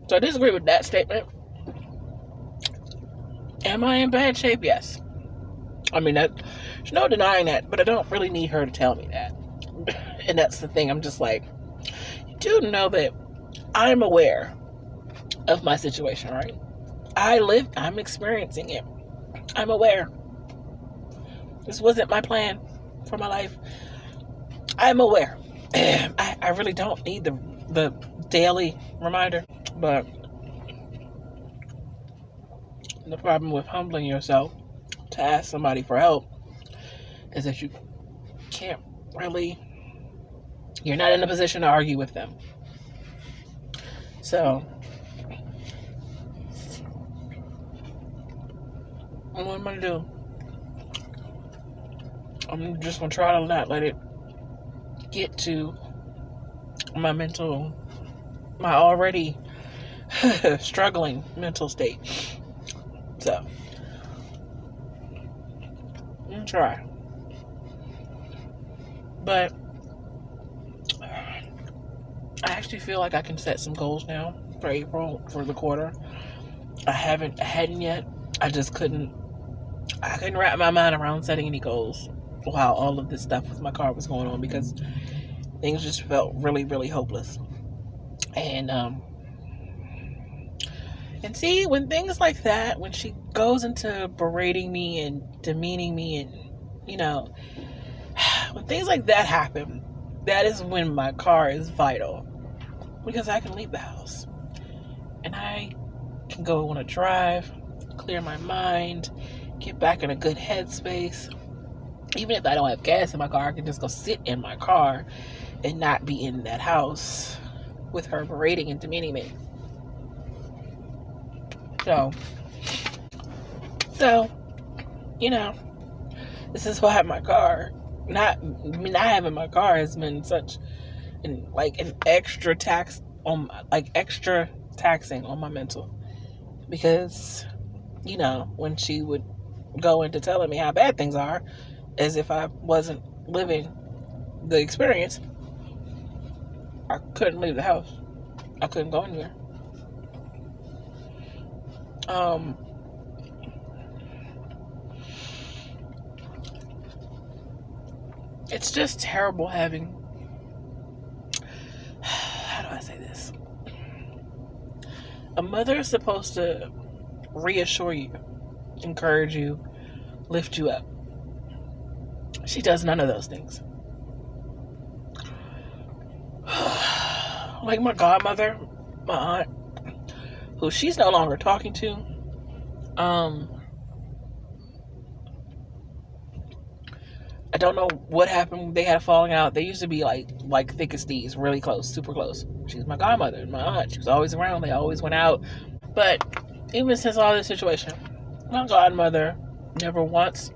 So I disagree with that statement. Am I in bad shape? Yes. There's no denying that, but I don't really need her to tell me that. And that's the thing. I'm just like, you do know that I'm aware of my situation, right? I'm experiencing it. I'm aware. This wasn't my plan for my life. I'm aware. I really don't need the daily reminder, but The problem with humbling yourself to ask somebody for help is that you can't really, you're not in a position to argue with them. So, what I'm going to do, I'm just going to try to not let it get to my already struggling mental state. So, I'm going to try. But I actually feel like I can set some goals now for April, for the quarter. I hadn't yet. I couldn't wrap my mind around setting any goals while all of this stuff with my car was going on, because things just felt really, really hopeless. And see, when things like that, when she goes into berating me and demeaning me, and, when things like that happen, that is when my car is vital, because I can leave the house and I can go on a drive, clear my mind, get back in a good headspace. Even if I don't have gas in my car, I can just go sit in my car and not be in that house with her berating and demeaning me. So, this is why my car, not having my car has been such an extra taxing on my mental, because when she would go into telling me how bad things are, as if I wasn't living the experience, I couldn't leave the house. I couldn't go anywhere. It's just terrible having, how do I say this? A mother is supposed to reassure you, encourage you, lift you up. She does none of those things. Like my godmother, my aunt, who she's no longer talking to, I don't know what happened. They had a falling out. They used to be like thick as thieves, really close, super close. She's my godmother, my aunt. She was always around. They always went out. But even since all this situation, my godmother never once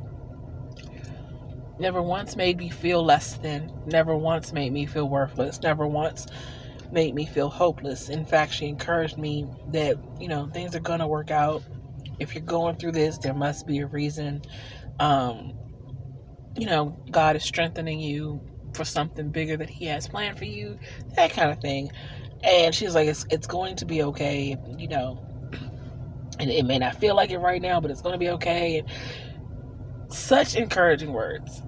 made me feel less than, never once made me feel worthless, never once made me feel hopeless. In fact, she encouraged me that, things are gonna work out. If you're going through this, there must be a reason. God is strengthening you for something bigger that He has planned for you, that kind of thing. And she's like, it's going to be okay, and it may not feel like it right now, but it's going to be okay. And such encouraging words.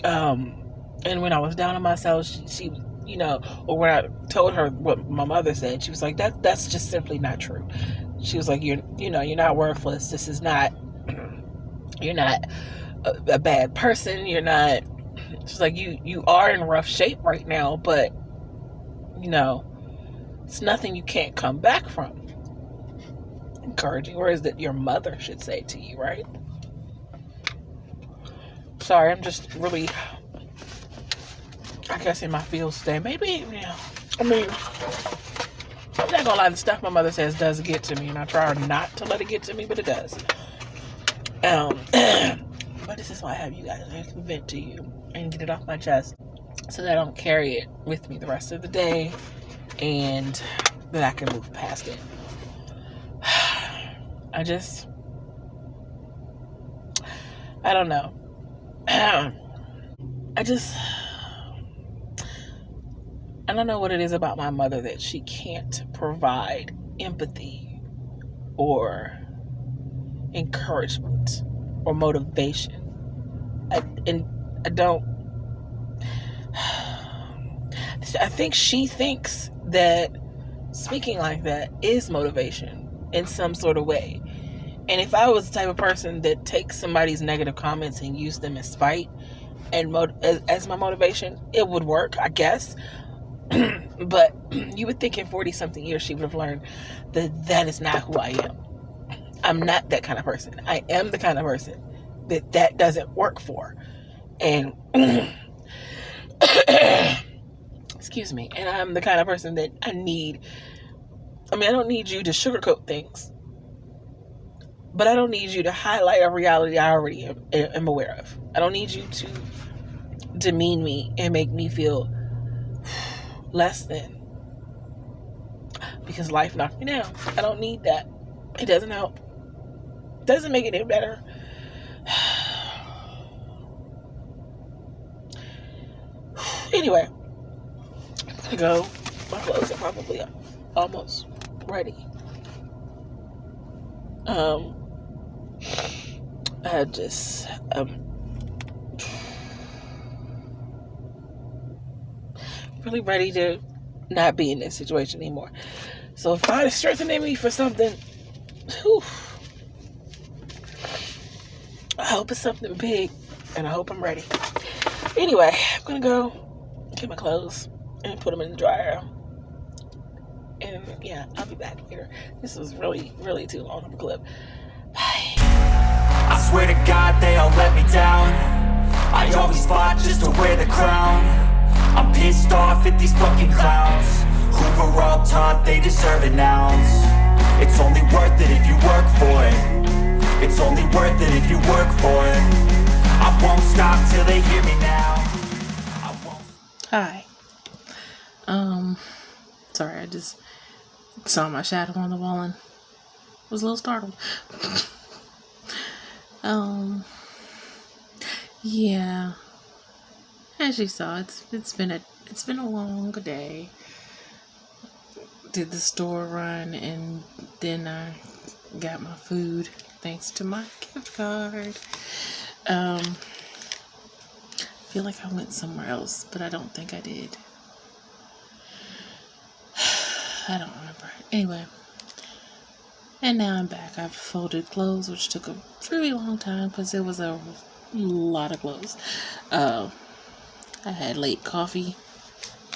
And when I was down on myself, she or when I told her what my mother said, she was like, that's just simply not true. She was like, you're not worthless. This is not, you're not a bad person. You're not, she's like, you are in rough shape right now, but it's nothing you can't come back from. Encouraging words that your mother should say to you, right? Sorry, I'm just really, I guess, in my feels today. Maybe, I'm not gonna lie, the stuff my mother says does get to me, and I try not to let it get to me, but it does. But this is why I have you guys. I can vent to you and get it off my chest, so that I don't carry it with me the rest of the day, and that I can move past it. I don't know. I don't know what it is about my mother that she can't provide empathy or encouragement or motivation. I think she thinks that speaking like that is motivation in some sort of way. And if I was the type of person that takes somebody's negative comments and use them as spite and as my motivation, it would work, I guess. But you would think in 40-something years she would have learned that is not who I am. I'm not that kind of person. I am the kind of person that doesn't work for. And excuse me. And I'm the kind of person that I don't need you to sugarcoat things, but I don't need you to highlight a reality I already am aware of. I don't need you to demean me and make me feel less than because life knocked me down. I don't need that. It doesn't help. It doesn't make it any better. Anyway, I'm gonna go. My clothes are probably almost ready. I just really ready to not be in this situation anymore. So if God is strengthening me for something, whew, I hope it's something big, and I hope I'm ready. Anyway, I'm gonna go get my clothes and put them in the dryer. And yeah, I'll be back later. This was really, really too long of a clip. Bye. I swear to God they all let me down. I always fought just to wear the crown. I'm pissed off at these fucking clowns who were all taught they deserve an ounce. It's only worth it if you work for it. It's only worth it if you work for it. I won't stop till they hear me now. I won't. Hi. Sorry, I just saw my shadow on the wall and was a little startled. Yeah. As you saw, it's been a long day. Did the store run, and then I got my food thanks to my gift card. I feel like I went somewhere else, but I don't think I did. I don't remember. Anyway. And now I'm back. I've folded clothes, which took a really long time because there was a lot of clothes. I had late coffee,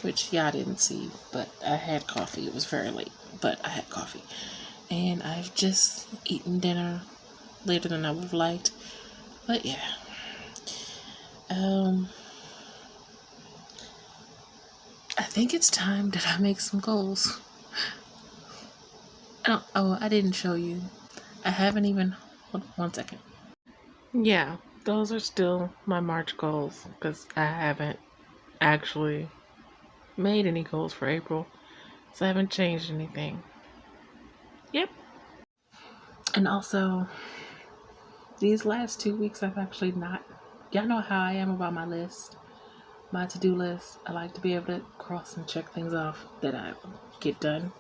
which y'all didn't see, but I had coffee. It was very late, but I had coffee. And I've just eaten dinner later than I would have liked. But yeah. I think it's time that I make some goals. I didn't show you. I haven't even, hold on 1 second. Yeah, those are still my March goals because I haven't actually made any goals for April. So I haven't changed anything. Yep. And also, these last 2 weeks I've actually not, y'all know how I am about my list, my to-do list. I like to be able to cross and check things off that I get done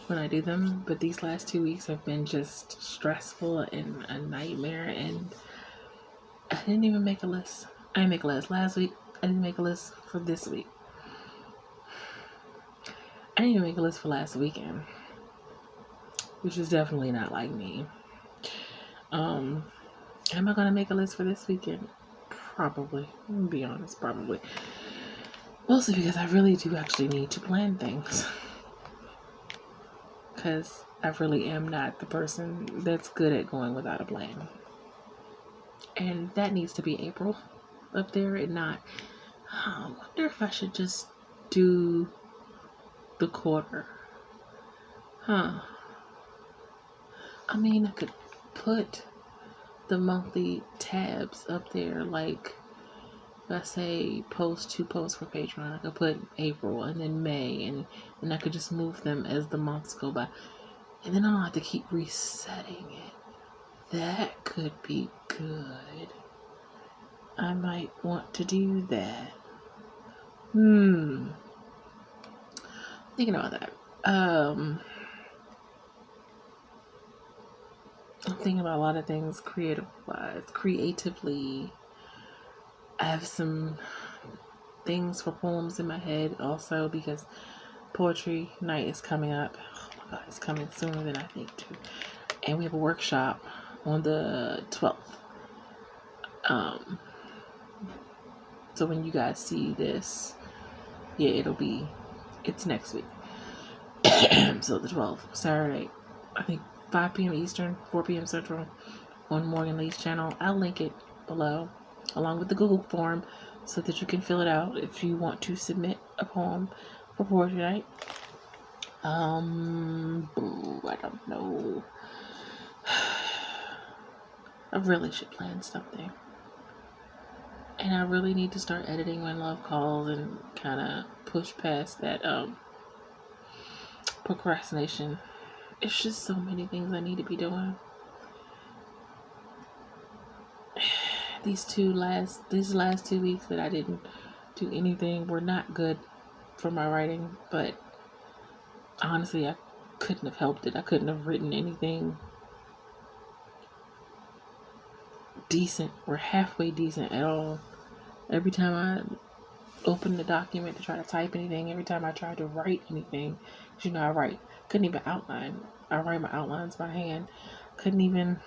when I do them, but these last 2 weeks have been just stressful and a nightmare, and I didn't even make a list. I didn't make a list last week. I didn't make a list for this week. I didn't even make a list for last weekend, which is definitely not like me. Am I gonna make a list for this weekend? Probably. I'm gonna be honest, probably. Mostly because I really do actually need to plan things. Because I really am not the person that's good at going without a plan. And that needs to be April up there and not. I wonder if I should just do the quarter. I mean, I could put the monthly tabs up there, like, let's say post 2 posts for Patreon. I could put April and then May, and I could just move them as the months go by, and then I don't have to keep resetting it. That could be good. I might want to do that. Thinking about that. I'm thinking about a lot of things creatively. I have some things for poems in my head also because poetry night is coming up. Oh my God, it's coming sooner than I think too. And we have a workshop on the 12th. So when you guys see this, yeah, it's next week. So the 12th, Saturday, I think 5 p.m. Eastern, 4 p.m. Central on Morgan Lee's channel. I'll link it below along with the Google form so that you can fill it out if you want to submit a poem for poetry night. I don't know. I really should plan something. And I really need to start editing When Love Calls and kind of push past that procrastination. It's just so many things I need to be doing. These last 2 weeks that I didn't do anything were not good for my writing, but honestly, I couldn't have helped it. I couldn't have written anything decent or halfway decent at all. Every time I opened the document to try to type anything, every time I tried to write anything, because I couldn't even outline. I write my outlines by hand. I couldn't even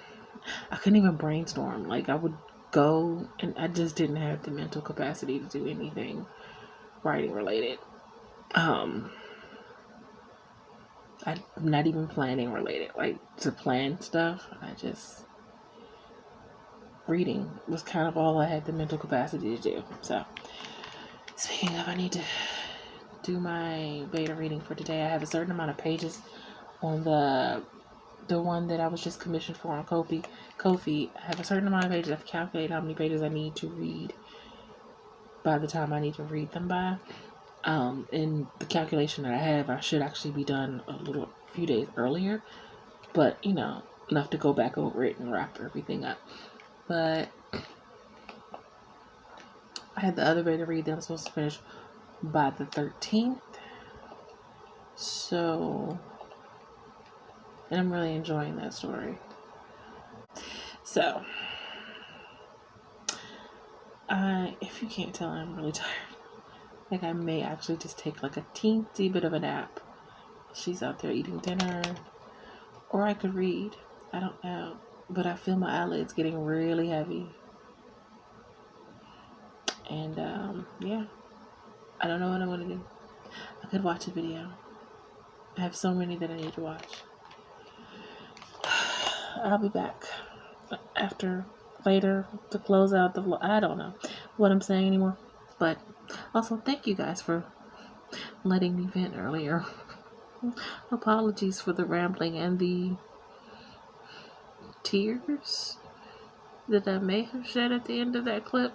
brainstorm. Like, I would go and I just didn't have the mental capacity to do anything writing related. I'm not even planning related, like to plan stuff. Reading was kind of all I had the mental capacity to do. So, speaking of, I need to do my beta reading for today. I have a certain amount of pages on the one that I was just commissioned for on Ko-fi. I have a certain amount of pages. I've calculated how many pages I need to read by the time I need to read them by. In the calculation that I have, I should actually be done a few days earlier, but enough to go back over it and wrap everything up. But I had the other beta read that I'm supposed to finish by the 13th. So, and I'm really enjoying that story. So, if you can't tell, I'm really tired. Like, I may actually just take like a teensy bit of a nap. She's out there eating dinner. Or I could read. I don't know. But I feel my eyelids getting really heavy. And, yeah. I don't know what I'm going to do. I could watch a video. I have so many that I need to watch. I'll be back later to close out the vlog. I don't know what I'm saying anymore. But also, thank you guys for letting me vent earlier. Apologies for the rambling and the tears that I may have shed at the end of that clip.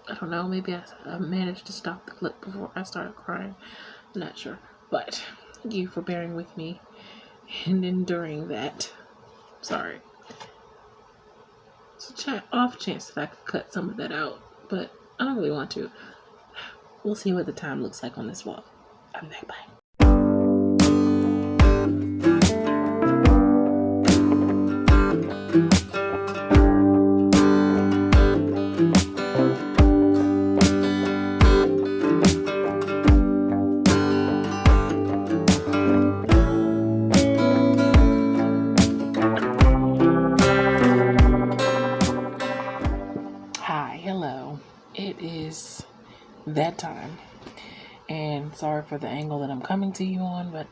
I don't know, maybe I managed to stop the clip before I started crying. I'm not sure. But thank you for bearing with me and enduring that. Sorry. It's an off chance that I could cut some of that out, but I don't really want to. We'll see what the time looks like on this vlog. I'll be back. Bye. It is that time, and sorry for the angle that I'm coming to you on, but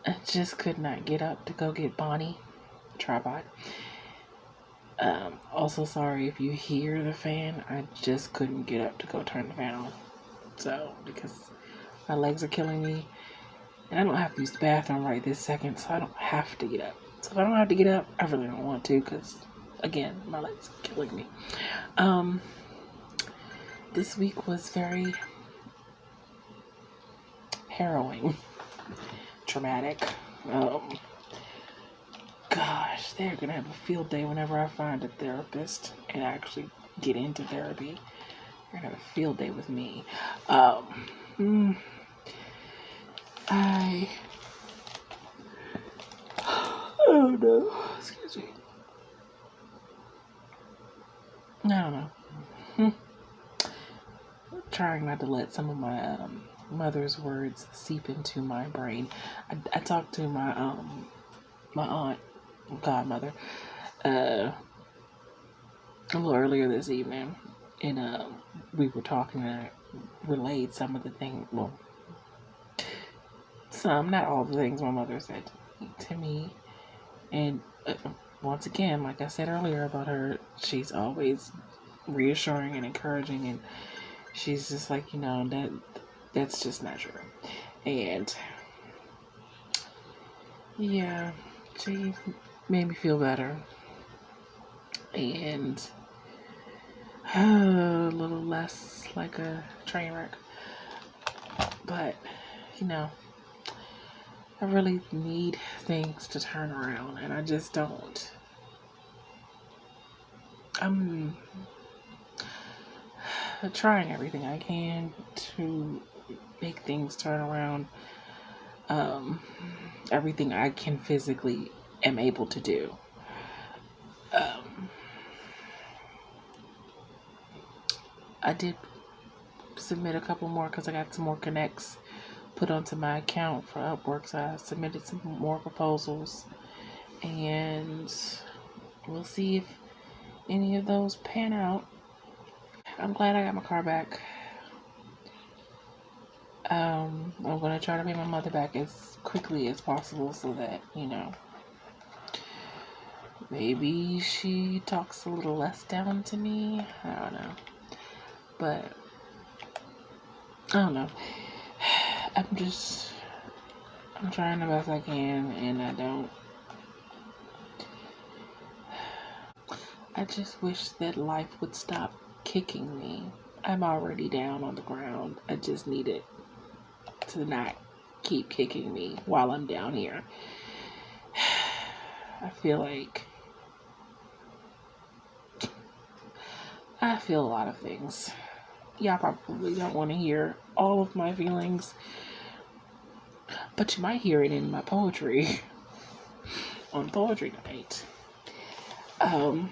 I just could not get up to go get Bonnie tripod. Also sorry if you hear the fan. I just couldn't get up to go turn the fan on, so because my legs are killing me and I don't have to use the bathroom right this second, so I don't have to get up. So if I don't have to get up, I really don't want to, because again, my legs are killing me. This week was very harrowing, traumatic. Gosh, they're gonna have a field day whenever I find a therapist and actually get into therapy. They're gonna have a field day with me. Oh no, excuse me. I don't know. Trying not to let some of my mother's words seep into my brain. I talked to my my aunt, godmother, a little earlier this evening, and we were talking, and I relayed some of the things. Well, some, not all the things my mother said to me, And once again, like I said earlier about her, she's always reassuring and encouraging, and she's just like, that's just not true. And yeah, she made me feel better, and a little less like a train wreck. But I really need things to turn around, and I just don't. I'm trying everything I can to make things turn around. Everything I can physically am able to do. I did submit a couple more because I got some more connects put onto my account for Upwork, so I submitted some more proposals, and we'll see if any of those pan out. I'm glad I got my car back. I'm going to try to pay my mother back as quickly as possible so that, maybe she talks a little less down to me. I don't know. But, I don't know. I'm trying the best I can, and I just wish that life would stop kicking me. I'm already down on the ground. I just need it to not keep kicking me while I'm down here. I feel a lot of things. Y'all probably don't want to hear all of my feelings, but you might hear it in my poetry on poetry night. I'm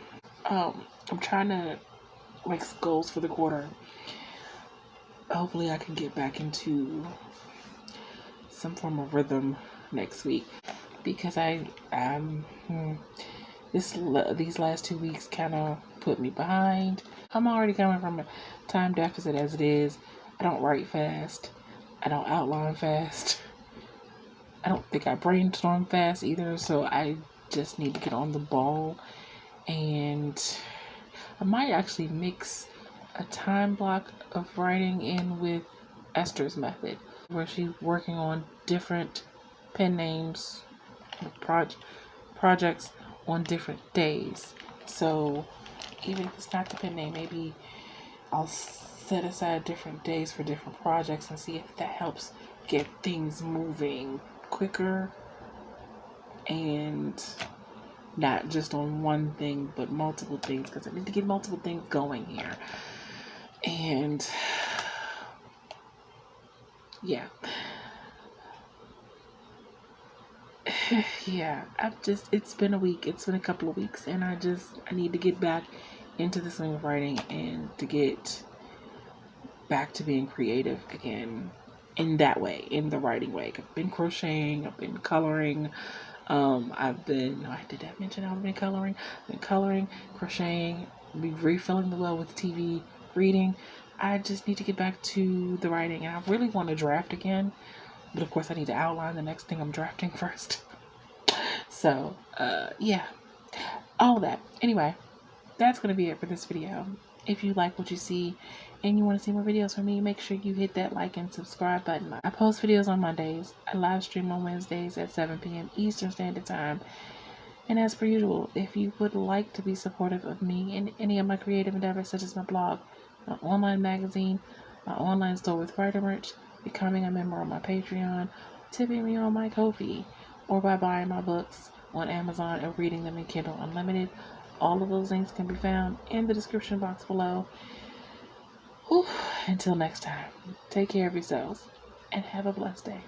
trying to make goals for the quarter. Hopefully I can get back into some form of rhythm next week, because these last 2 weeks kind of put me behind. I'm already coming from a time deficit as it is. I don't write fast. I don't outline fast. I don't think I brainstorm fast either, so I just need to get on the ball. And I might actually mix a time block of writing in with Esther's method, where she's working on different pen names, projects on different days. So even if it's not the pen name, maybe I'll set aside different days for different projects and see if that helps get things moving quicker, and not just on one thing but multiple things, because I need to get multiple things going here. And yeah, it's been a week, it's been a couple of weeks, and I need to get back into the swing of writing and to get back to being creative again in that way, in the writing way. I've been crocheting, I've been coloring, did I mention I've been coloring? I've been coloring, crocheting, refilling the well with TV, reading. I just need to get back to the writing, and I really want to draft again, but of course I need to outline the next thing I'm drafting first. So, yeah, all that. Anyway, that's going to be it for this video. If you like what you see and you want to see more videos from me, make sure you hit that like and subscribe button. I post videos on Mondays. I live stream on Wednesdays at 7 p.m. Eastern Standard Time. And as per usual, if you would like to be supportive of me in any of my creative endeavors, such as my blog, my online magazine, my online store with writer merch, becoming a member on my Patreon, tipping me on my Ko-fi, or by buying my books on Amazon and reading them in Kindle Unlimited, all of those links can be found in the description box below. Whew. Until next time, take care of yourselves and have a blessed day.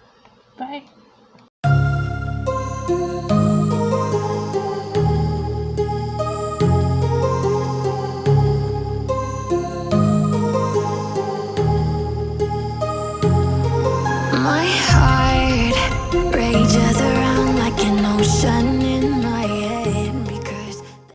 Bye.